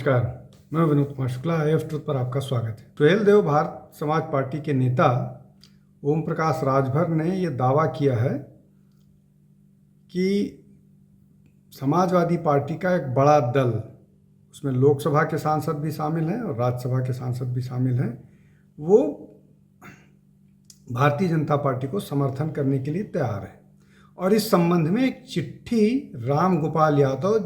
नमस्कार, मैं Vinod Kumar Shukla. AF truth पर आपका स्वागत है। सुहेल देव भारत समाज पार्टी के नेता ओम प्रकाश राजभर ने ये दावा किया है कि समाजवादी पार्टी का एक बड़ा दल, उसमें लोकसभा के सांसद भी शामिल हैं और राज्यसभा के सांसद भी शामिल हैं, वो भारतीय जनता पार्टी को समर्थन करने के लिए तैयार है। और इस संबंध में एक चिट्ठी राम गोपाल यादव,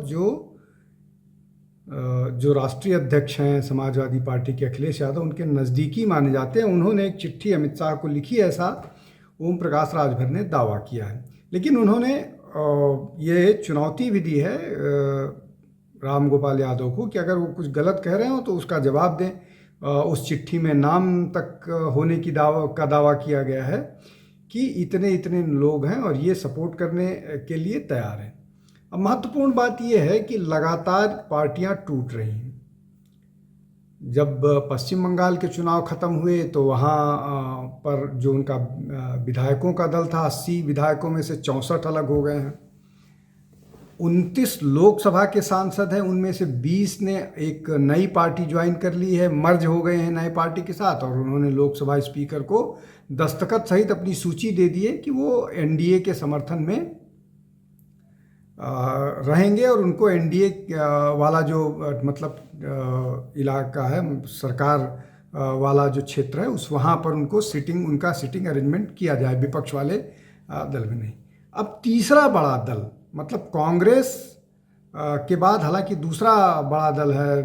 जो राष्ट्रीय अध्यक्ष हैं समाजवादी पार्टी के, अखिलेश यादव, उनके नज़दीकी माने जाते हैं, उन्होंने एक चिट्ठी अमित शाह को लिखी। ऐसा ओम प्रकाश राजभर ने दावा किया है। लेकिन उन्होंने ये चुनौती भी दी है राम गोपाल यादव को कि अगर वो कुछ गलत कह रहे हो तो उसका जवाब दें। उस चिट्ठी में नाम तक होने की दावा किया गया है कि इतने इतने लोग हैं और ये सपोर्ट करने के लिए तैयार हैं। अब महत्वपूर्ण बात यह है कि लगातार पार्टियां टूट रही हैं। जब पश्चिम बंगाल के चुनाव खत्म हुए तो वहाँ पर जो उनका विधायकों का दल था, 80 विधायकों में से 64 अलग हो गए हैं। 29 लोकसभा के सांसद हैं, उनमें से 20 ने एक नई पार्टी ज्वाइन कर ली है, मर्ज हो गए हैं नए पार्टी के साथ, और उन्होंने लोकसभा स्पीकर को दस्तखत सहित अपनी सूची दे दी है कि वो एनडीए के समर्थन में रहेंगे और उनको एनडीए वाला जो इलाका है, सरकार वाला जो क्षेत्र है, वहाँ पर उनका सिटिंग अरेंजमेंट किया जाए, विपक्ष वाले दल में नहीं। अब तीसरा बड़ा दल कांग्रेस के बाद, हालांकि दूसरा बड़ा दल है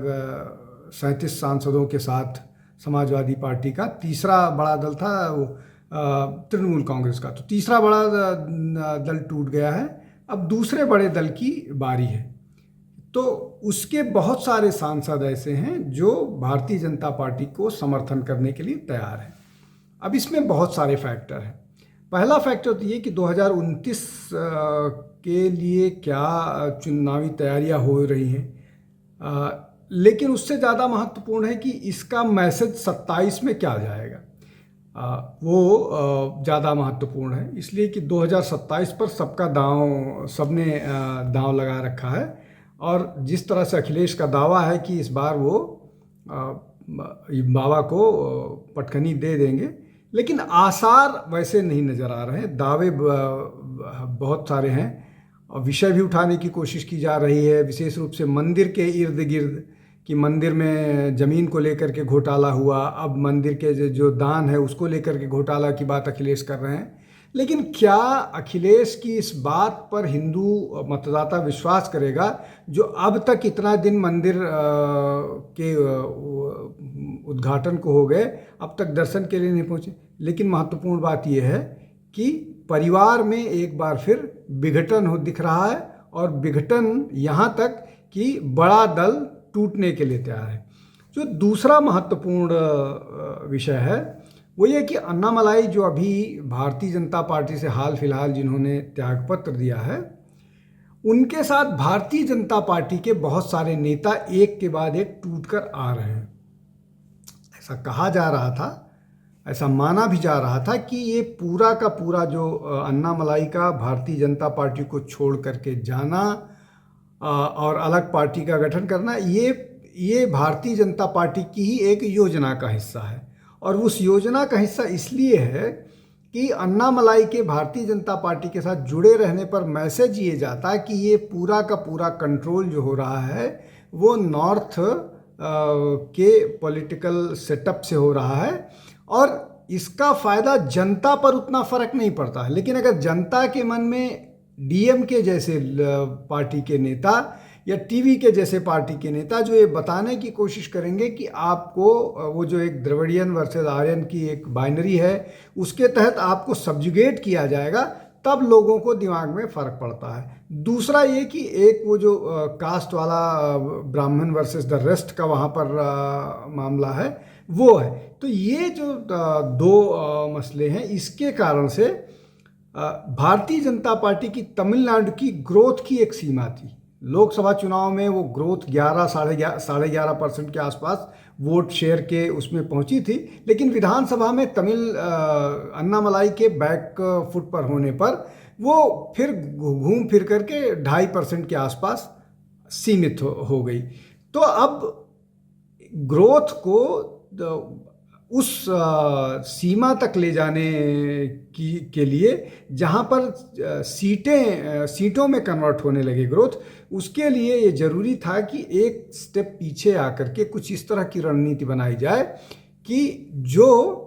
37 सांसदों के साथ समाजवादी पार्टी का, तीसरा बड़ा दल था वो तृणमूल कांग्रेस का। तो तीसरा बड़ा दल टूट गया है। अब दूसरे बड़े दल की बारी है। तो उसके बहुत सारे सांसद ऐसे हैं जो भारतीय जनता पार्टी को समर्थन करने के लिए तैयार हैं। अब इसमें बहुत सारे फैक्टर हैं। पहला फैक्टर तो ये कि 2029 के लिए क्या चुनावी तैयारियां हो रही हैं, लेकिन उससे ज़्यादा महत्वपूर्ण है कि इसका मैसेज 27 में क्या जाएगा, वो ज़्यादा महत्वपूर्ण है। इसलिए कि 2027 पर सबने दांव लगा रखा है। और जिस तरह से अखिलेश का दावा है कि इस बार वो बाबा को पटखनी दे देंगे, लेकिन आसार वैसे नहीं नज़र आ रहे हैं। दावे बहुत सारे हैं और विषय भी उठाने की कोशिश की जा रही है, विशेष रूप से मंदिर के इर्द गिर्द, कि मंदिर में ज़मीन को लेकर के घोटाला हुआ, अब मंदिर के जो दान है उसको लेकर के घोटाला की बात अखिलेश कर रहे हैं। लेकिन क्या अखिलेश की इस बात पर हिंदू मतदाता विश्वास करेगा, जो अब तक इतना दिन मंदिर के उद्घाटन को हो गए, अब तक दर्शन के लिए नहीं पहुँचे। लेकिन महत्वपूर्ण बात यह है कि परिवार में एक बार फिर विघटन दिख रहा है, और विघटन यहाँ तक कि बड़ा दल टूटने के लिए तैयार है। जो दूसरा महत्वपूर्ण विषय है वो ये कि अन्नामलाई, जो अभी भारतीय जनता पार्टी से हाल फिलहाल जिन्होंने त्यागपत्र दिया है, उनके साथ भारतीय जनता पार्टी के बहुत सारे नेता एक के बाद एक टूटकर आ रहे हैं। ऐसा कहा जा रहा था, ऐसा माना भी जा रहा था कि ये पूरा का पूरा जो अन्नामलाई का भारतीय जनता पार्टी को छोड़ करके जाना और अलग पार्टी का गठन करना, ये भारतीय जनता पार्टी की ही एक योजना का हिस्सा है। और उस योजना का हिस्सा इसलिए है कि अन्नामलाई के भारतीय जनता पार्टी के साथ जुड़े रहने पर मैसेज ये जाता है कि ये पूरा का पूरा कंट्रोल जो हो रहा है वो नॉर्थ के पॉलिटिकल सेटअप से हो रहा है, और इसका फ़ायदा जनता पर उतना फ़र्क नहीं पड़ता है। लेकिन अगर जनता के मन में डीएमके जैसे पार्टी के नेता या टीवी के जैसे पार्टी के नेता जो ये बताने की कोशिश करेंगे कि आपको वो जो एक द्रविडियन वर्सेस आर्यन की एक बाइनरी है, उसके तहत आपको सब्जुगेट किया जाएगा, तब लोगों को दिमाग में फ़र्क पड़ता है। दूसरा ये कि एक वो जो कास्ट वाला ब्राह्मण वर्सेस द रेस्ट का वहाँ पर मामला है, वो है। तो ये जो दो मसले हैं, इसके कारण से भारतीय जनता पार्टी की तमिलनाडु की ग्रोथ की एक सीमा थी। लोकसभा चुनाव में वो ग्रोथ 11-11.5% के आसपास वोट शेयर के उसमें पहुंची थी, लेकिन विधानसभा में अन्नामलाई के बैक फुट पर होने पर वो फिर घूम फिर करके 2.5% के आसपास सीमित हो गई। तो अब ग्रोथ को उस सीमा तक ले जाने के लिए जहां पर सीटों में कन्वर्ट होने लगे ग्रोथ, उसके लिए ये जरूरी था कि एक स्टेप पीछे आकर के कुछ इस तरह की रणनीति बनाई जाए कि जो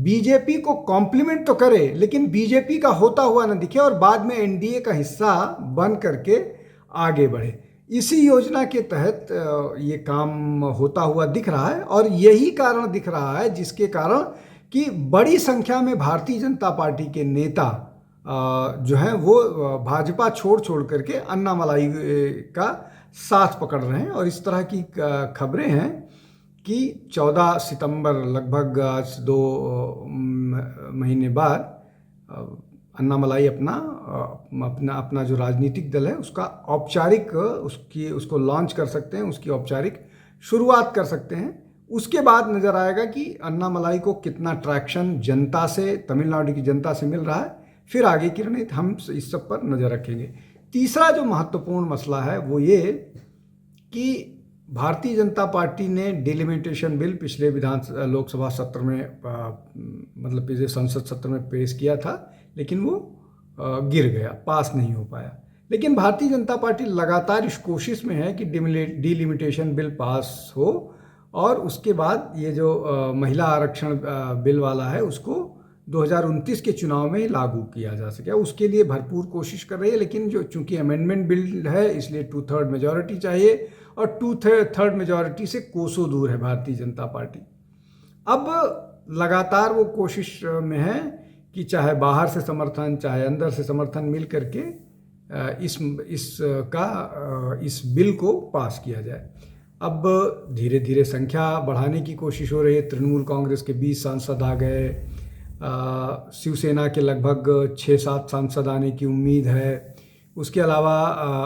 बीजेपी को कॉम्प्लीमेंट तो करे लेकिन बीजेपी का होता हुआ न दिखे और बाद में एनडीए का हिस्सा बन करके आगे बढ़े। इसी योजना के तहत ये काम होता हुआ दिख रहा है और यही कारण दिख रहा है जिसके कारण कि बड़ी संख्या में भारतीय जनता पार्टी के नेता जो हैं वो भाजपा छोड़ करके अन्नामलाई का साथ पकड़ रहे हैं। और इस तरह की खबरें हैं कि 14 सितंबर लगभग आज 2 महीने बाद अन्नामलाई अपना जो राजनीतिक दल है उसका औपचारिक उसको लॉन्च कर सकते हैं, उसकी औपचारिक शुरुआत कर सकते हैं। उसके बाद नज़र आएगा कि अन्नामलाई को कितना ट्रैक्शन जनता से, तमिलनाडु की जनता से मिल रहा है। फिर आगे की रणनीति हम इस सब पर नज़र रखेंगे। तीसरा जो महत्वपूर्ण मसला है वो ये कि भारतीय जनता पार्टी ने डिलिमिटेशन बिल पिछले लोकसभा सत्र में मतलब पिछले संसद सत्र में पेश किया था, लेकिन वो गिर गया, पास नहीं हो पाया। लेकिन भारतीय जनता पार्टी लगातार इस कोशिश में है कि डिलिमिटेशन बिल पास हो और उसके बाद ये जो महिला आरक्षण बिल वाला है उसको 2029 के चुनाव में लागू किया जा सके। उसके लिए भरपूर कोशिश कर रही है, लेकिन जो चूंकि अमेंडमेंट बिल है इसलिए 2/3 मेजॉरिटी चाहिए और 2/3 मेजॉरिटी से कोसों दूर है भारतीय जनता पार्टी। अब लगातार वो कोशिश में है कि चाहे बाहर से समर्थन चाहे अंदर से समर्थन मिल करके इस बिल को पास किया जाए। अब धीरे धीरे संख्या बढ़ाने की कोशिश हो रही है। तृणमूल कांग्रेस के 20 सांसद आ गए, शिवसेना के लगभग 6-7 सांसद आने की उम्मीद है। उसके अलावा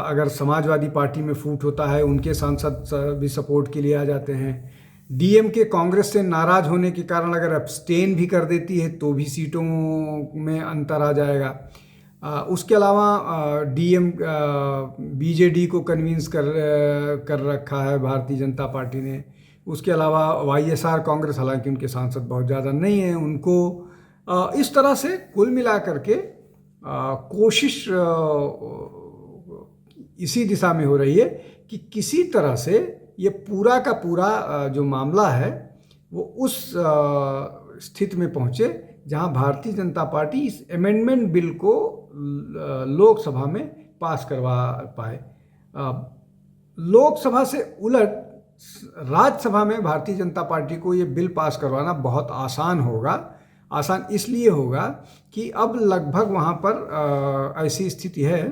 अगर समाजवादी पार्टी में फूट होता है उनके सांसद भी सपोर्ट के लिए आ जाते हैं। डीएमके कांग्रेस से नाराज होने के कारण अगर अब्सटेन भी कर देती है तो भी सीटों में अंतर आ जाएगा। उसके अलावा बीजेडी को कन्विंस कर रखा है भारतीय जनता पार्टी ने। उसके अलावा वाईएसआर कांग्रेस, हालांकि उनके सांसद बहुत ज़्यादा नहीं हैं, उनको इस तरह से कुल मिला करके कोशिश इसी दिशा में हो रही है कि किसी तरह से ये पूरा का पूरा जो मामला है वो उस स्थिति में पहुंचे जहां भारतीय जनता पार्टी इस अमेंडमेंट बिल को लोकसभा में पास करवा पाए। लोकसभा से उलट राज्यसभा में भारतीय जनता पार्टी को ये बिल पास करवाना बहुत आसान होगा। आसान इसलिए होगा कि अब लगभग वहाँ पर ऐसी स्थिति है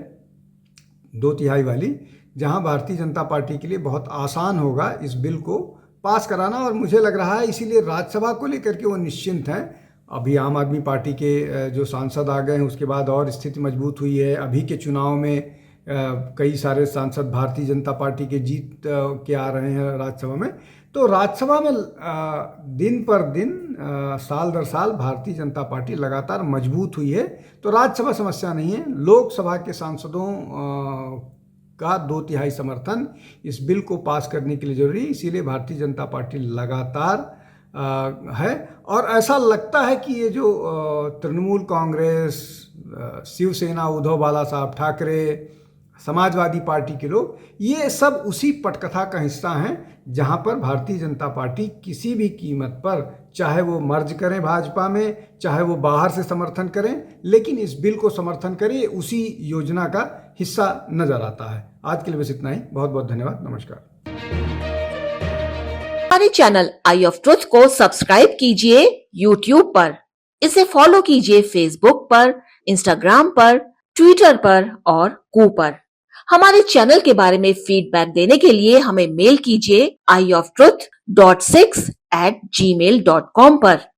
2/3 वाली, जहाँ भारतीय जनता पार्टी के लिए बहुत आसान होगा इस बिल को पास कराना। और मुझे लग रहा है इसीलिए राज्यसभा को लेकर के वो निश्चिंत हैं। अभी आम आदमी पार्टी के जो सांसद आ गए हैं उसके बाद और स्थिति मजबूत हुई है। अभी के चुनाव में कई सारे सांसद भारतीय जनता पार्टी के जीत के आ रहे हैं राज्यसभा में। तो राज्यसभा में दिन पर दिन साल दर साल भारतीय जनता पार्टी लगातार मजबूत हुई है। तो राज्यसभा समस्या नहीं है। लोकसभा के सांसदों का 2/3 समर्थन इस बिल को पास करने के लिए जरूरी है। इसीलिए भारतीय जनता पार्टी लगातार है। और ऐसा लगता है कि ये जो तृणमूल कांग्रेस, शिवसेना, उद्धव बाला साहब ठाकरे, समाजवादी पार्टी के लोग, ये सब उसी पटकथा का हिस्सा हैं जहां पर भारतीय जनता पार्टी किसी भी कीमत पर, चाहे वो मर्ज करें भाजपा में, चाहे वो बाहर से समर्थन करें, लेकिन इस बिल को समर्थन करें, उसी योजना का हिस्सा नजर आता है। आज के लिए बस इतना ही। बहुत बहुत धन्यवाद। नमस्कार। हमारे चैनल आई ऑफ ट्रुथ को सब्सक्राइब कीजिए YouTube पर, इसे फॉलो कीजिए Facebook पर, Instagram पर, Twitter पर और कू पर। हमारे चैनल के बारे में फीडबैक देने के लिए हमें मेल कीजिए ioftruth.6@gmail.com पर।